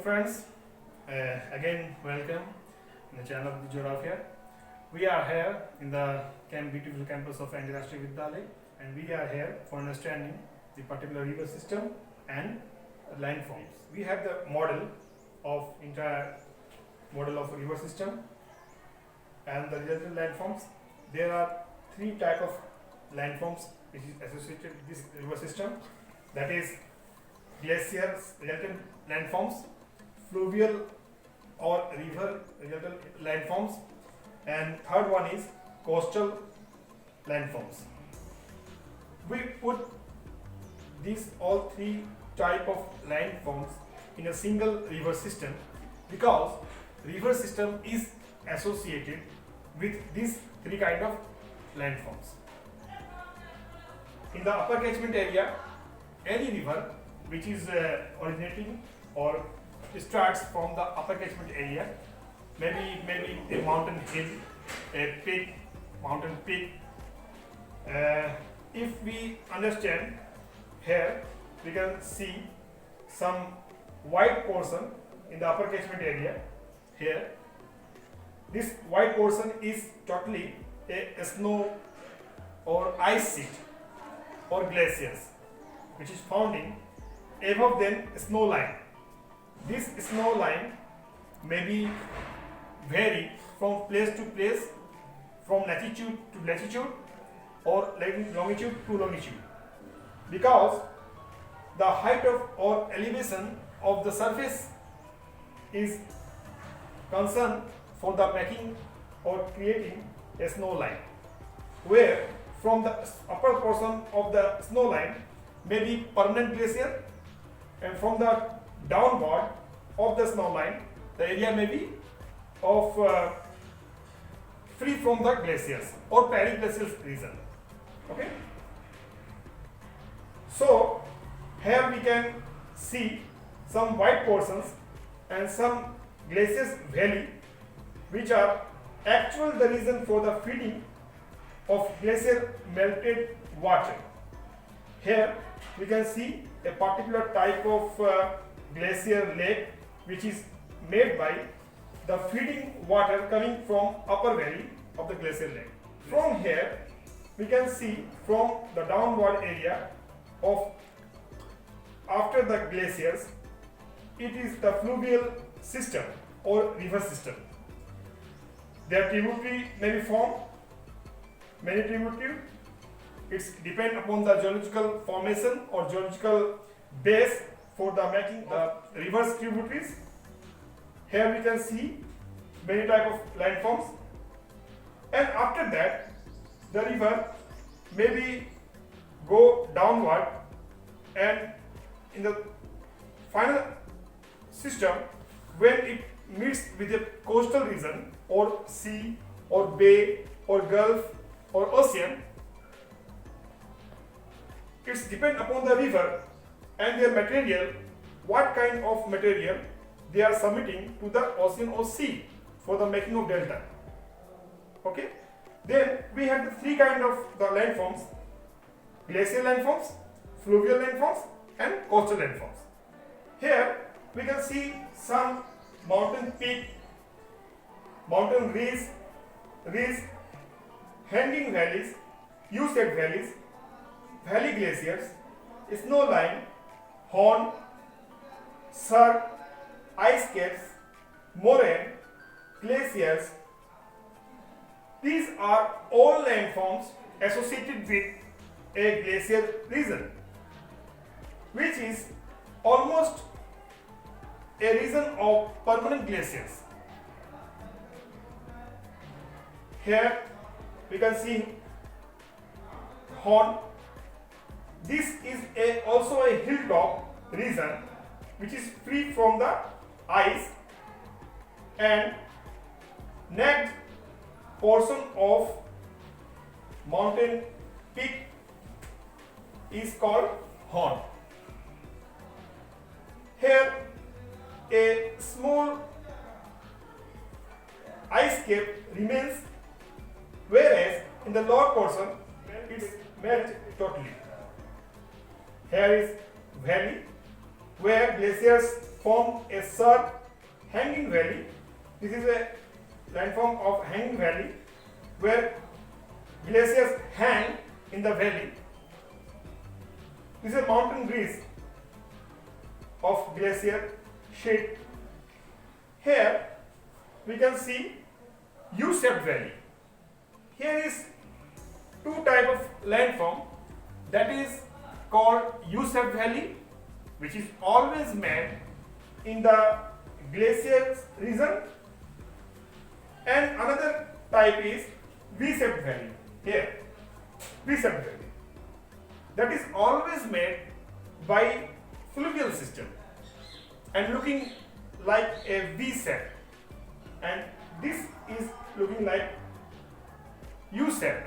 friends, again welcome in the channel of the Geography. We are here in the beautiful campus of Andirashtriya Vidyalaya, and we are here for understanding the particular river system and landforms. We have the entire model of river system and the resultant landforms. There are three types of landforms which is associated with this river system, that is glaciers resultant landforms, fluvial or river resultant landforms, and third one is coastal landforms. We put these all three type of landforms in a single river system because river system is associated with these three kind of landforms. In the upper catchment area, any river which is originating or starts from the upper catchment area, maybe a mountain hill, a peak, mountain peak. If we understand here, we can see some white portion in the upper catchment area. Here, this white portion is totally a snow or ice sheet or glaciers, which is founding above them snow line. This snow line may be vary from place to place, from latitude to latitude or longitude to longitude, because the height of or elevation of the surface is concerned for the making or creating a snow line, where from the upper portion of the snow line may be permanent glacier, and from the downward of the snow line the area may be of free from the glaciers or periglacial region. Okay, so here we can see some white portions and some glaciers valley, which are actual the reason for the feeding of glacier melted water. Here we can see a particular type of glacier lake which is made by the feeding water coming from upper valley of the glacier lake. From here we can see from the downward area of after the glaciers, it is the fluvial system or river system. Their tributary may be formed, many tributary. It's depend upon the geological formation or geological base for the making the reverse tributaries. Here we can see many type of landforms, and after that the river maybe go downward, and in the final system when it meets with a coastal region or sea or bay or gulf or ocean, it's depend upon the river and their material, what kind of material they are submitting to the ocean or sea for the making of delta. Okay, then we have the three kind of the landforms: glacial landforms, fluvial landforms, and coastal landforms. Here we can see some mountain peak, mountain ridge, hanging valleys, U-shaped valleys, valley glaciers, snow line, horn, surf, ice caps, moraine, glaciers. These are all landforms associated with a glacier region, which is almost a region of permanent glaciers. Here we can see horn. This is also a hilltop region which is free from the ice, and next portion of mountain peak is called horn. Here a small ice cap remains, whereas in the lower portion it's melt totally. Here is valley where glaciers form a sharp hanging valley. This is a landform of hanging valley where glaciers hang in the valley. This is a mountain ridge of glacier sheet. Here we can see U-shaped valley. Here is two type of landform, that is called U-shaped valley, which is always made in the glaciers region, and another type is V-shaped valley. Here, V-shaped valley, that is always made by fluvial system and looking like a V shape, and this is looking like U shape.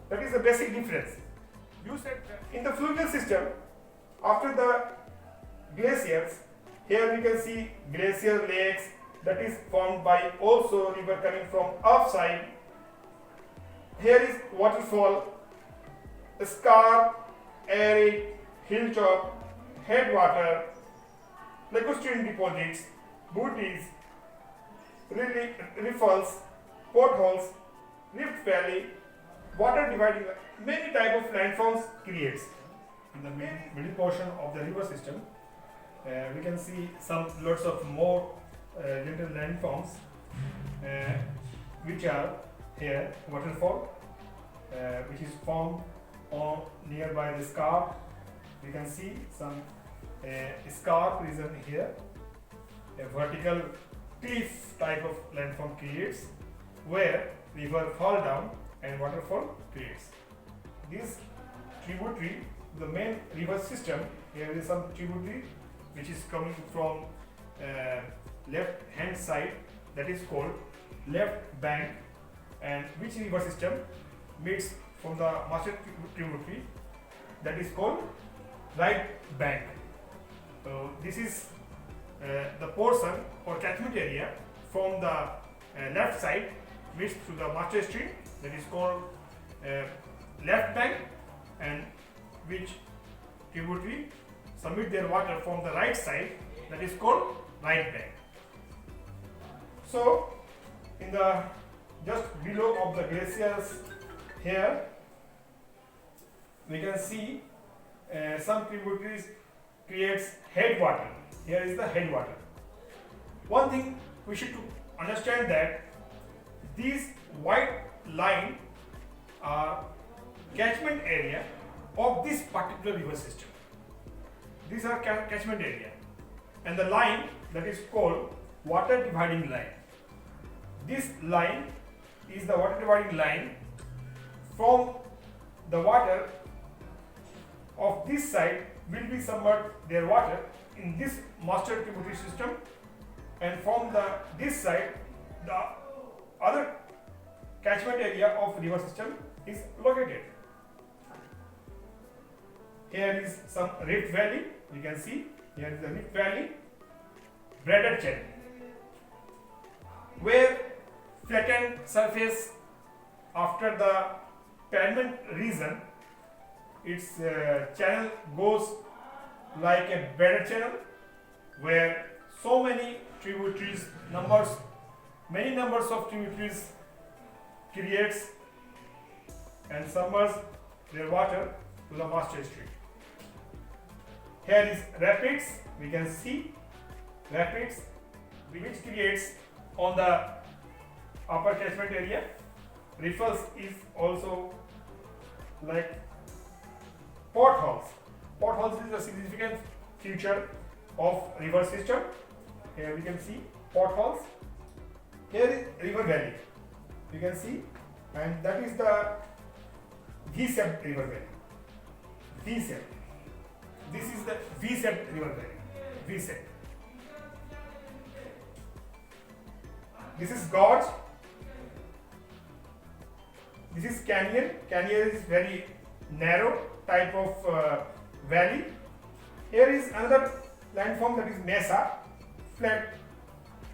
That is the basic difference. U shape in the fluvial system, after the glaciers, here we can see glacier lakes that is formed by also river coming from upside. Here is waterfall, scarp, arid, hilltop, headwater, lacustrine deposits, booties, riffles, potholes, rift valley, water dividing, many type of landforms creates. In the middle portion of the river system, we can see some lots of more little landforms, which are here waterfall, which is formed on nearby the scarp. We can see some scarp region here, a vertical cliff type of landform creates where river fall down and waterfall creates. This tributary, the main river system, here is some tributary which is coming from left hand side, that is called left bank, and which river system meets from the master tributary, that is called right bank. So this is the portion or catchment area from the left side meets to the master stream, that is called left bank, and which tributary submit their water from the right side, that is called right bank. So in the just below of the glaciers here we can see some tributaries creates headwater. Here is the headwater. One thing we should understand that these white line are catchment area of this particular river system. These are catchment area, and the line that is called water dividing line. This line is the water dividing line. From the water of this side will be submerged their water in this master tributary system, and from this side the other catchment area of river system is located. Here is some rift valley. You can see here is the rift valley, braided channel, where flattened surface after the pavement region, its channel goes like a braided channel, where so many tributaries, many numbers of tributaries creates and submerge their water to the master stream. Here is rapids. We can see rapids which creates on the upper catchment area. Riffles is also like potholes. Potholes is a significant feature of river system. Here we can see potholes. Here is river valley. You can see, and that is the V-shaped river valley. V-shaped. This is the V-shaped river valley. V-shaped. This is gorge. This is canyon. Canyon is very narrow type of valley. Here is another landform, that is mesa, flat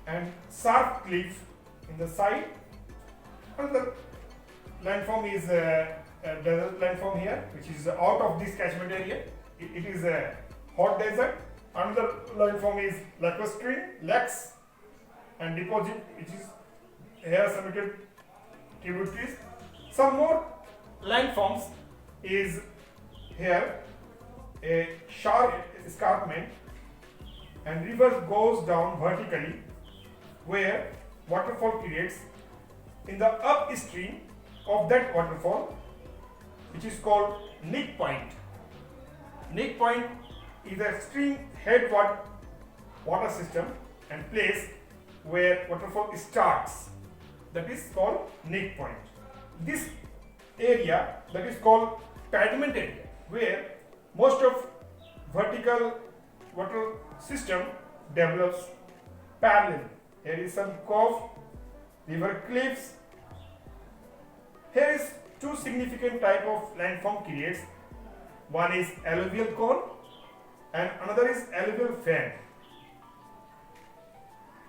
and sharp cliff in the side. Another landform is desert landform here, which is out of this catchment area. It is a hot desert, Another line form is lacustrine, lax, and deposit, which is hair submitted tributaries. Some more line forms is here a sharp escarpment, and river goes down vertically where waterfall creates in the upstream of that waterfall, which is called neck point. Neck point is the extreme headward water system and place where waterfall starts, that is called neck point. This area, that is called pediment area, where most of vertical water system develops parallel. Here is some cove, river cliffs. Here is two significant type of landform creates. One is alluvial cone and another is alluvial fan.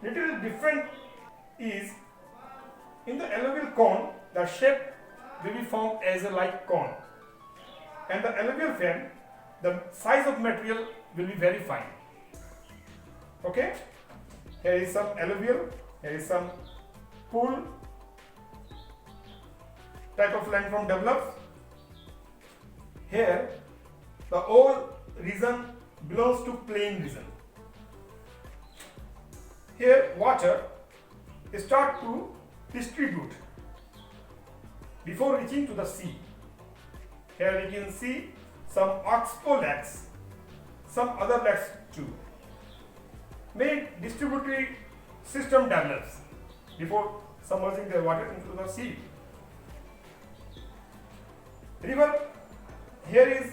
Little different is in the alluvial cone, the shape will be formed as a like cone, and the alluvial fan, the size of material will be very fine. Okay, here is some alluvial, here is some pool type of landform develops. Here the whole region belongs to plain region. Here water start to distribute before reaching to the sea. Here you can see some oxbow lakes, some other lakes too. Main distributory system develops before submerging the water into the sea. River, here is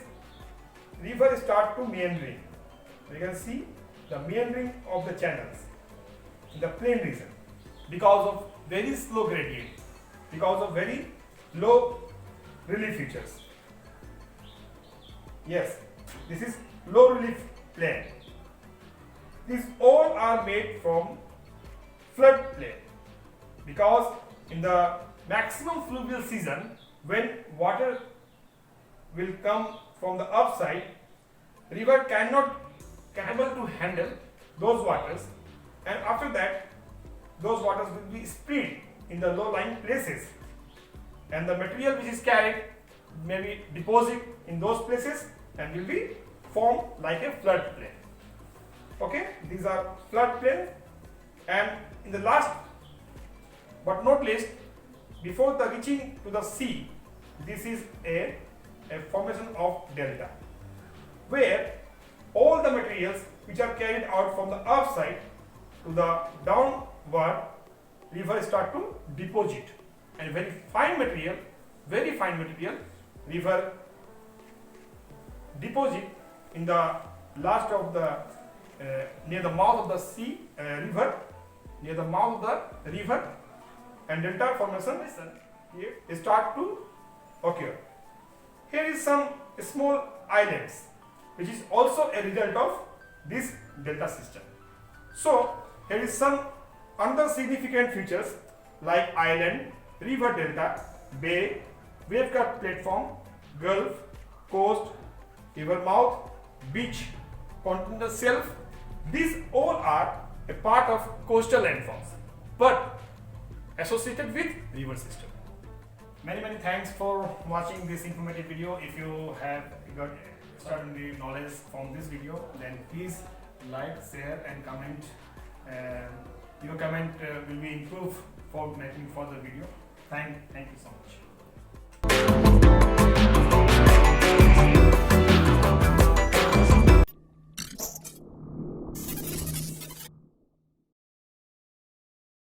river start to meandering. You can see the meandering of the channels in the plain region because of very slow gradient, because of very low relief features. Yes, this is low relief plain. These all are made from flood plain because in the maximum fluvial season, when water will come from the upside, river cannot able to handle those waters, and after that those waters will be spread in the low lying places, and the material which is carried may be deposited in those places and will be formed like a flood plain. Okay, these are flood plain. And in the last but not least, before the reaching to the sea, this is a formation of delta, where all the materials which are carried out from the upside to the downward river start to deposit, and very fine material river deposit in the last of the near the mouth of the sea river, near the mouth of the river, and delta formation here start to occur. Here is some small islands which is also a result of this delta system. So here is some other significant features like island, river delta, bay, wave cut platform, gulf, coast, river mouth, beach, continental shelf. These all are a part of coastal landforms but associated with river system. Many thanks for watching this informative video. If you have got extraordinary knowledge from this video, then please like, share and comment. Your comment will be improved for making further video. Thank you so much.